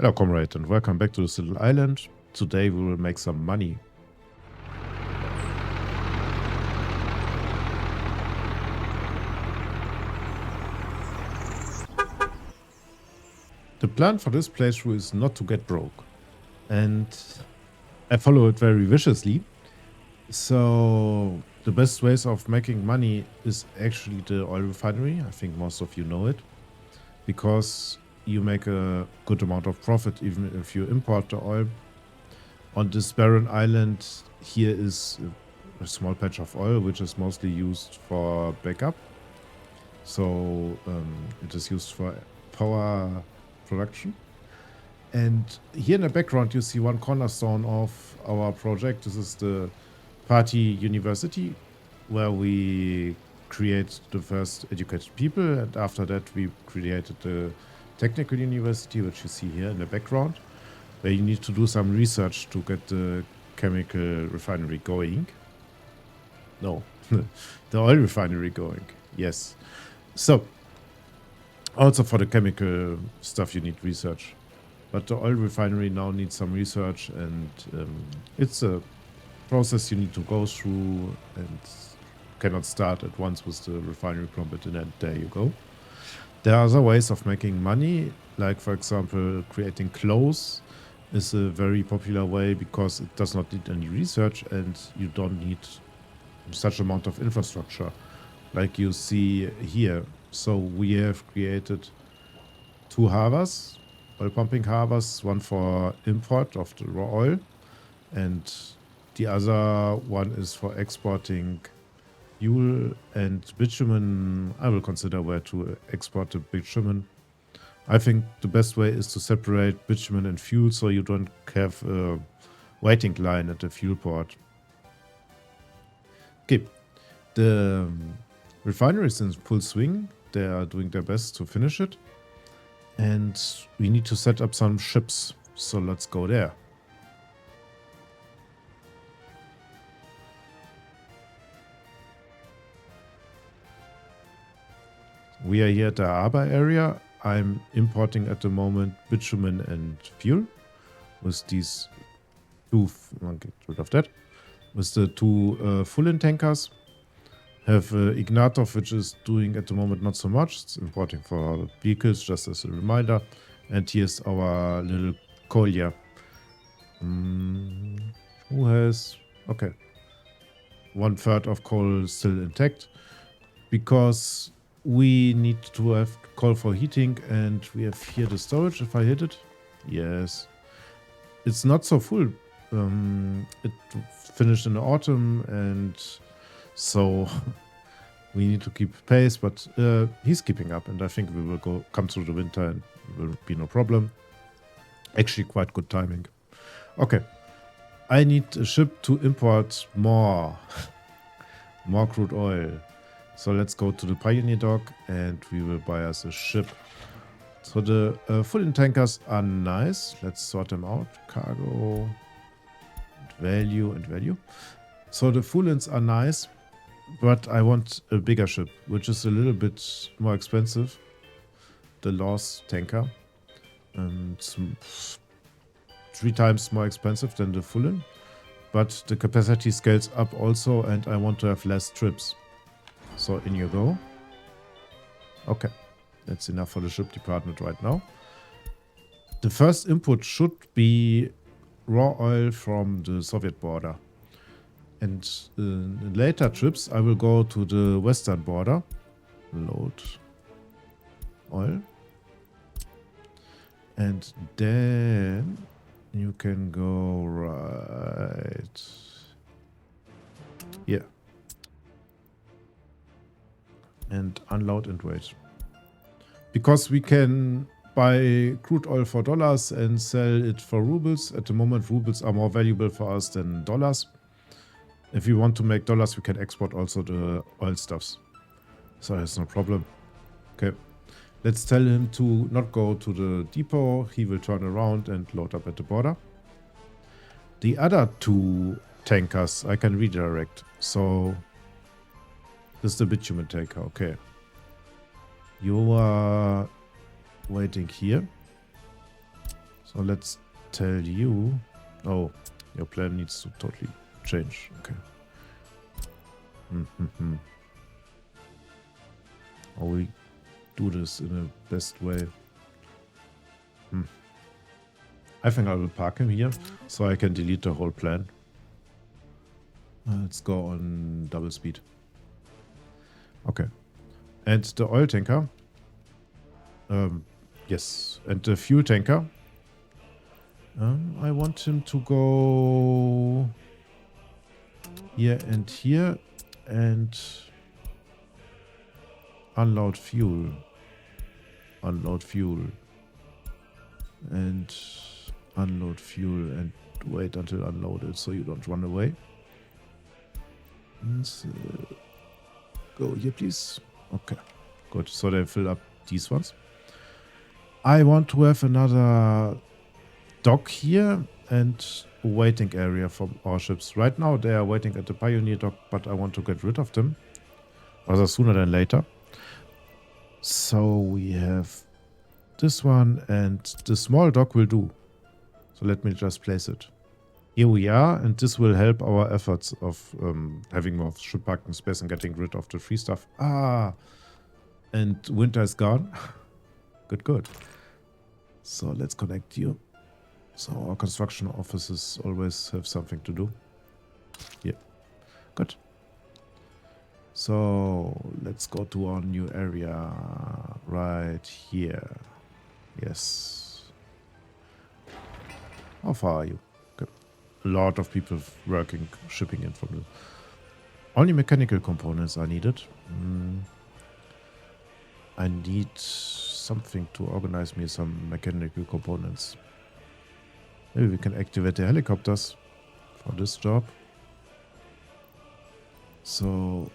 Hello, comrade, and welcome back to this little island. Today we will make some money. The plan for this playthrough is not to get broke, and I follow it very viciously. So the best ways of making money is actually the oil refinery. I think most of you know it, because you make a good amount of profit even if you import the oil. On this barren island here is a small patch of oil which is mostly used for backup. So it is used for power production. And here in the background you see one cornerstone of our project. This is the Party University, where we create the first educated people, and after that we created the Technical University, which you see here in the background, where you need to do some research to get the chemical refinery going. No, the oil refinery going. Yes. So, also for the chemical stuff you need research. But the oil refinery now needs some research, and it's a process you need to go through and cannot start at once with the refinery permit, and then there you go. There are other ways of making money, like for example creating clothes is a very popular way because it does not need any research and you don't need such amount of infrastructure like you see here. So we have created two harbors, oil pumping harbors, one for import of the raw oil and the other one is for exporting fuel and bitumen. I will consider where to export the bitumen. I think the best way is to separate bitumen and fuel so you don't have a waiting line at the fuel port. Okay, the refinery is in full swing. They are doing their best to finish it. And we need to set up some ships. So let's go there. We are here at the harbor area. I'm importing at the moment bitumen and fuel with these two, I'll get rid of that, with the two full-in tankers. Have Ignatov, which is doing at the moment not so much. It's importing for vehicles, just as a reminder. And here's our little collier. Who has, okay, 1/3 of coal still intact, because we need to have coal for heating, and we have here the storage. If I hit it, yes, it's not so full. It finished in the autumn, and so we need to keep pace, but he's keeping up, and I think we will come through the winter and it will be no problem. Actually quite good timing. Okay, I need a ship to import more crude oil. So let's go to the Pioneer dock and we will buy us a ship. So the full-in tankers are nice. Let's sort them out. Cargo, and value, and value. So the full-ins are nice, but I want a bigger ship, which is a little bit more expensive. The Lost tanker. It's 3 times more expensive than the full-in. But the capacity scales up also, and I want to have less trips. So in you go. Okay, that's enough for the ship department right now. The first input should be raw oil from the Soviet border. And in later trips I will go to the western border. Load oil. And then you can go right here. And unload and wait. Because we can buy crude oil for dollars and sell it for rubles. At the moment, rubles are more valuable for us than dollars. If we want to make dollars, we can export also the oil stuffs. So that's no problem. Okay. Let's tell him to not go to the depot. He will turn around and load up at the border. The other two tankers I can redirect. So this is the bitumen tanker, okay. You are waiting here. So let's tell you. Oh, your plan needs to totally change. Okay. How we do this in the best way? I think I will park him here so I can delete the whole plan. Let's go on double speed. Okay. And the oil tanker. Yes. And the fuel tanker. I want him to go here and unload fuel. Unload fuel. And unload fuel and wait until unloaded so you don't run away. And, go here, please. Okay, good. So they fill up these ones. I want to have another dock here and a waiting area for our ships. Right now they are waiting at the Pioneer dock, but I want to get rid of them. Rather sooner than later. So we have this one and the small dock will do. So let me just place it. Here we are, and this will help our efforts of having more ship parking space and getting rid of the free stuff. Ah, and winter is gone. Good, good. So let's connect you. So our construction offices always have something to do. Yeah, good. So let's go to our new area right here. Yes. How far are you? A lot of people working, shipping in from the... Only mechanical components are needed. I need something to organize me some mechanical components. Maybe we can activate the helicopters for this job. So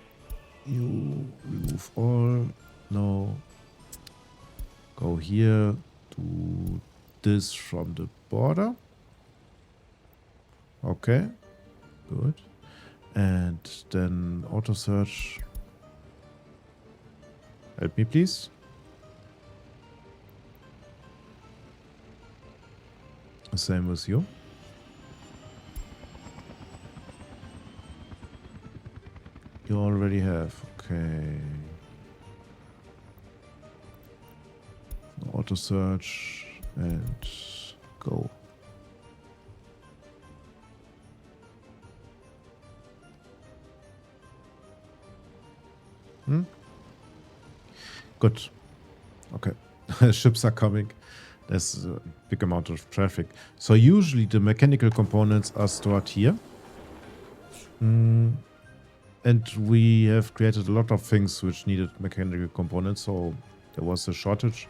you remove all. No. Go here to this from the border. Okay, good. And then auto search. Help me, please. Same with you. You already have. Okay. Auto search and go. Good. Okay. Ships are coming. There's a big amount of traffic. So usually the mechanical components are stored here. And we have created a lot of things which needed mechanical components. So there was a shortage.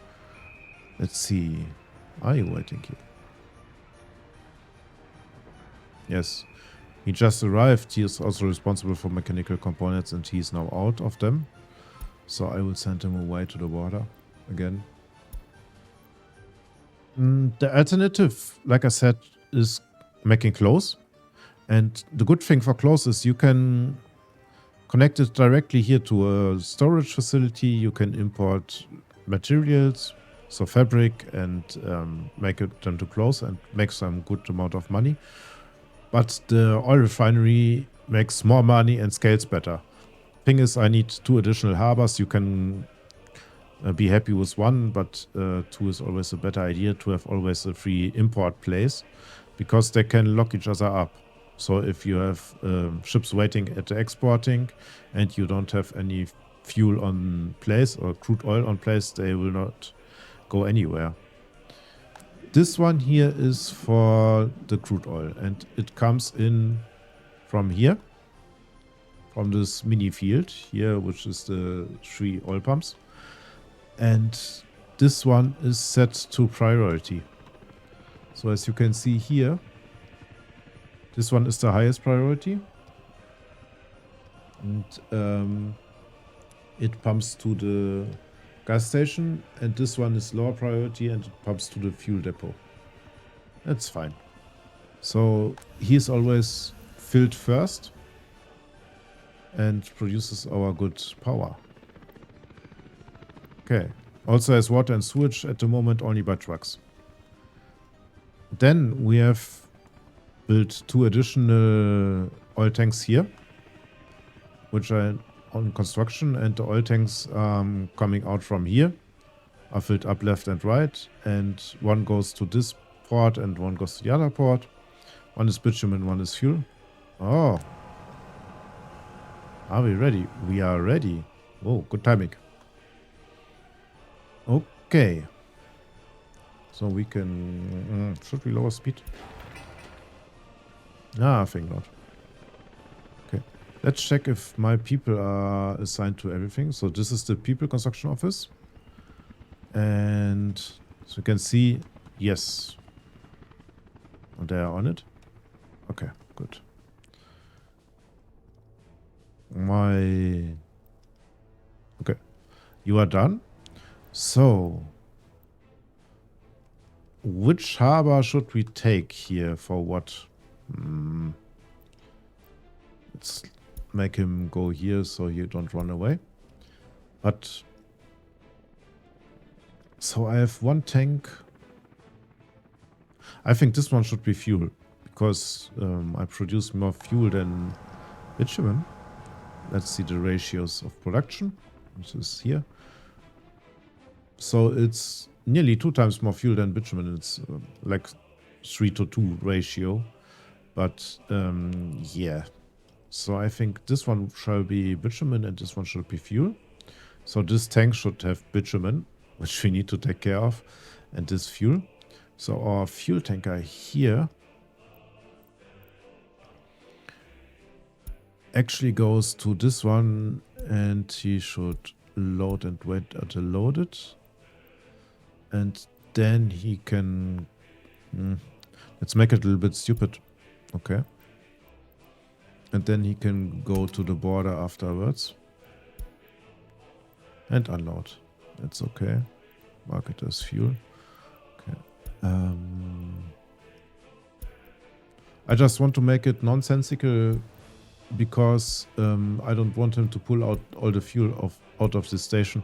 Let's see. Are you waiting here? Yes. He just arrived. He is also responsible for mechanical components and he is now out of them. So I will send him away to the border again. The alternative, like I said, is making clothes. And the good thing for clothes is you can connect it directly here to a storage facility. You can import materials, so fabric, and make it them to clothes and make some good amount of money. But the oil refinery makes more money and scales better. Thing is, I need 2 additional harbors. You can be happy with 1, but 2 is always a better idea to have always a free import place because they can lock each other up. So if you have ships waiting at the exporting and you don't have any fuel on place or crude oil on place, they will not go anywhere. This one here is for the crude oil and it comes in from here. From this mini field here, which is the 3 oil pumps. And this one is set to priority. So as you can see here, this one is the highest priority. And it pumps to the gas station. And this one is lower priority and it pumps to the fuel depot. That's fine. So he's always filled first. And produces our good power. Okay. Also has water and sewage at the moment only by trucks. Then we have built 2 additional oil tanks here, which are on construction, and the oil tanks coming out from here are filled up left and right, and one goes to this port and one goes to the other port. One is bitumen, one is fuel. Oh. Are we ready? We are ready. Oh, good timing. Okay. So we can... should we lower speed? I think not. Okay. Let's check if my people are assigned to everything. So this is the people construction office. And so you can see, yes. And they are on it. Okay, good. Okay. You are done. So, which harbor should we take here for what? Let's make him go here so you don't run away. But, so I have 1 tank. I think this one should be fuel, because I produce more fuel than bitumen. Let's see the ratios of production. This is here. So it's nearly 2 times more fuel than bitumen. It's like 3-to-2 ratio. But yeah. So I think this one shall be bitumen and this one should be fuel. So this tank should have bitumen, which we need to take care of, and this fuel. So our fuel tanker here actually goes to this one, and he should load and wait until loaded. And then he can... let's make it a little bit stupid. Okay. And then he can go to the border afterwards. And unload. That's okay. Mark it as fuel. Okay. I just want to make it nonsensical, because I don't want him to pull out all the fuel out of the station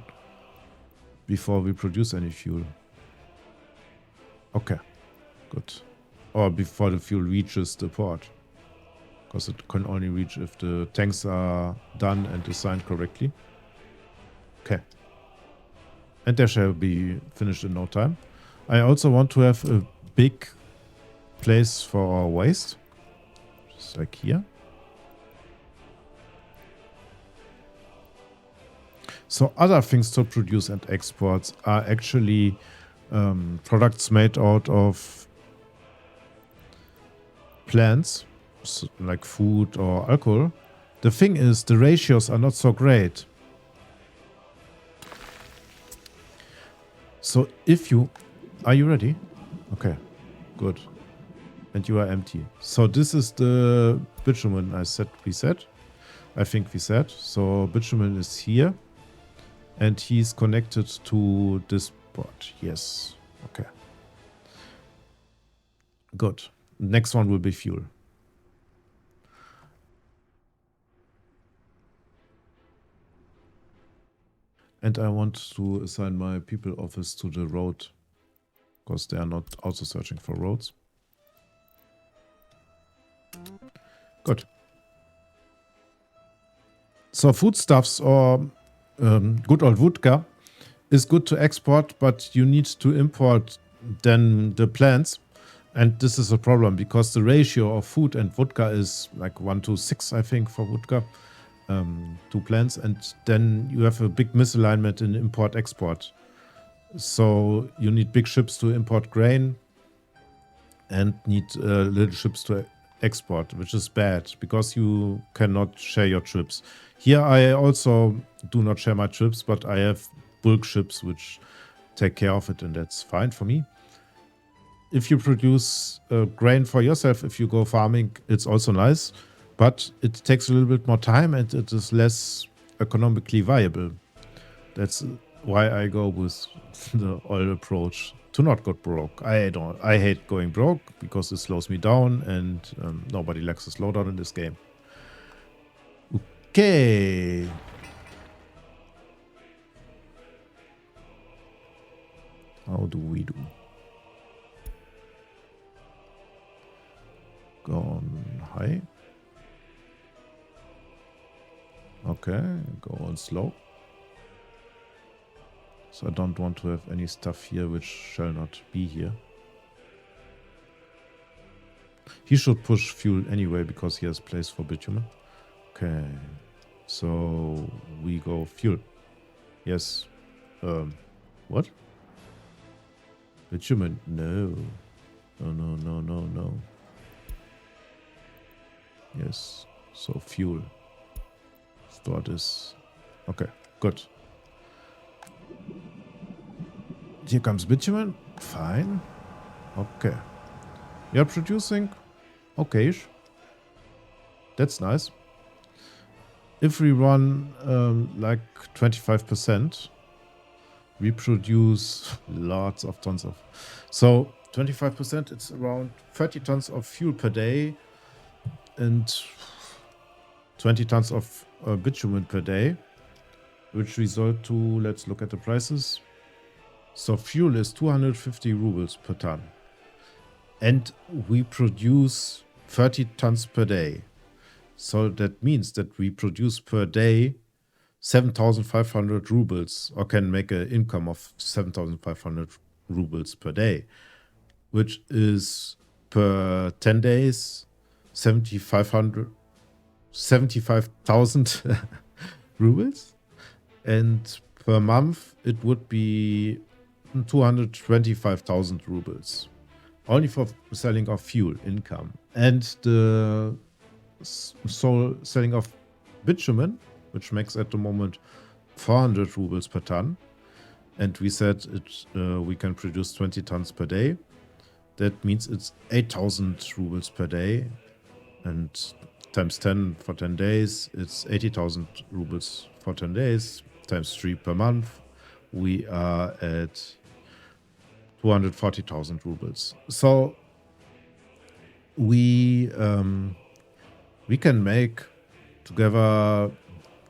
before we produce any fuel. Okay, good. Or before the fuel reaches the port, because it can only reach if the tanks are done and assigned correctly. Okay. And they shall be finished in no time. I also want to have a big place for our waste, just like here. So other things to produce and export are actually products made out of plants, so like food or alcohol. The thing is, the ratios are not so great. So if you... Are you ready? Okay, good. And you are empty. So this is the bitumen we said. I think we said. So bitumen is here. And he's connected to this port. Yes. Okay. Good. Next one will be fuel. And I want to assign my people office to the road, because they are not also searching for roads. Good. So foodstuffs or good old vodka is good to export, but you need to import then the plants. And this is a problem, because the ratio of food and vodka is like 1:6, I think, for vodka. 2 plants, and then you have a big misalignment in import-export. So you need big ships to import grain and need little ships to export, which is bad, because you cannot share your trips. Here I also do not share my trips, but I have bulk ships which take care of it, and that's fine for me. If you produce grain for yourself, if you go farming, it's also nice. But it takes a little bit more time and it is less economically viable. That's why I go with the oil approach to not get broke. I hate going broke, because it slows me down, and nobody likes a slowdown in this game. Okay. How do we do? Okay, go on slow. So I don't want to have any stuff here which shall not be here. He should push fuel anyway because he has place for bitumen. Okay, so we go fuel. Yes. What? Bitumen? No. No. Yes. So fuel. Store this. Okay, good. Here comes bitumen. Fine. Okay. We are producing okayish. That's nice. If we run like 25%, we produce lots of tons of. So 25%, it's around 30 tons of fuel per day and 20 tons of bitumen per day, which result to, let's look at the prices. So fuel is 250 rubles per ton. And we produce 30 tons per day. So that means that we produce per day 7,500 rubles, or can make an income of 7,500 rubles per day, which is per 10 days 75,000 rubles, and per month it would be 225,000 rubles, only for selling of fuel income. And the selling of bitumen, which makes at the moment 400 rubles per ton, and we said we can produce 20 tons per day. That means it's 8,000 rubles per day, and times 10 for 10 days, it's 80,000 rubles for 10 days, times 3 per month. We are at 240,000 rubles. So we can make together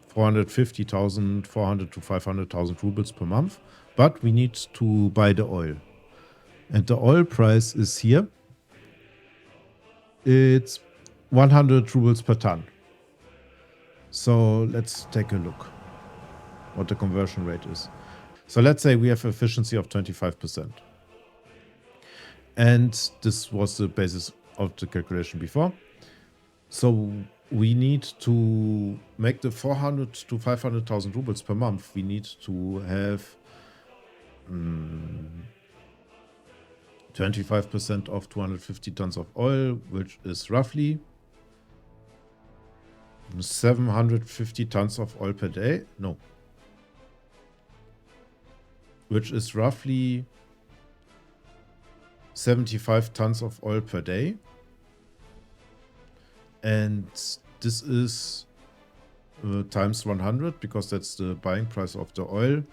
450,000, 400 to 500,000 rubles per month, but we need to buy the oil. And the oil price is here. It's 100 rubles per ton. So let's take a look what the conversion rate is. So let's say we have efficiency of 25%. And this was the basis of the calculation before. So we need to make the 400 to 500,000 rubles per month. We need to have 25% of 250 tons of oil, which is roughly 750 tons of oil per day. No. Which is roughly 75 tons of oil per day. And this is times 100, because that's the buying price of the oil.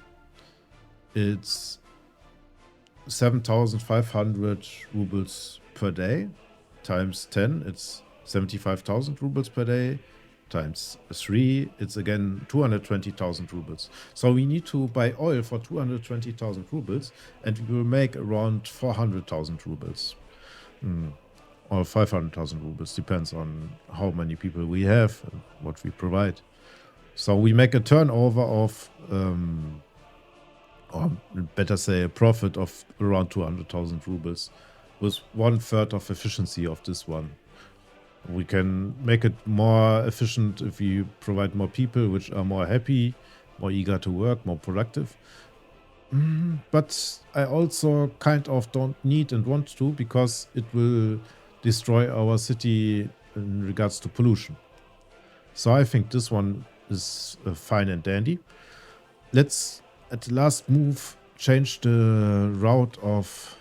It's 7,500 rubles per day. Times 10, it's 75,000 rubles per day. Times 3, it's again 220,000 rubles. So we need to buy oil for 220,000 rubles, and we will make around 400,000 rubles. Or 500,000 rubles, depends on how many people we have and what we provide. So we make a turnover of, or better say a profit of around 200,000 rubles, with 1/3 of efficiency of this one. We can make it more efficient if we provide more people which are more happy, more eager to work, more productive. But I also kind of don't need and want to, because it will destroy our city in regards to pollution. So I think this one is fine and dandy. Let's, at the last move, change the route of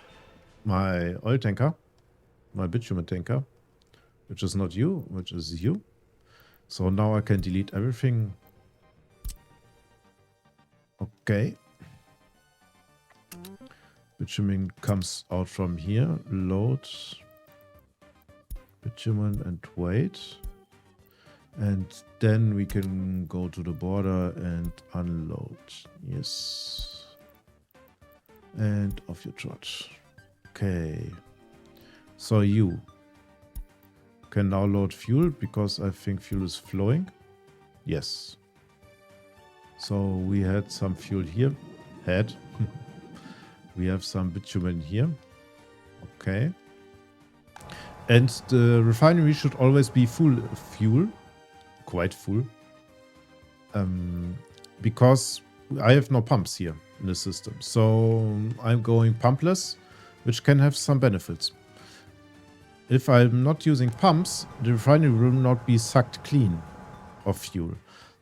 my oil tanker, my bitumen tanker, which is not you, which is you. So now I can delete everything. Okay. Bitumen comes out from here. Load bitumen and wait. And then we can go to the border and unload. Yes. And off your trot. Okay. So you can now load fuel, because I think fuel is flowing. Yes. So we had some fuel here. We have some bitumen here. Okay. And the refinery should always be full of fuel. Quite full. Because I have no pumps here in the system. So I'm going pumpless, which can have some benefits. If I'm not using pumps, the refinery will not be sucked clean of fuel.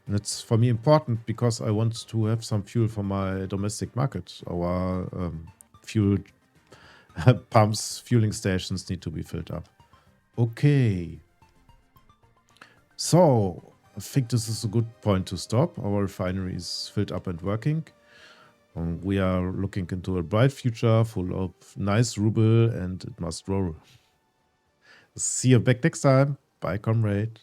And it's for me important because I want to have some fuel for my domestic market. Our fuel pumps, fueling stations need to be filled up. Okay. So I think this is a good point to stop. Our refinery is filled up and working. We are looking into a bright future full of nice ruble, and it must roll. See you back next time. Bye, comrade.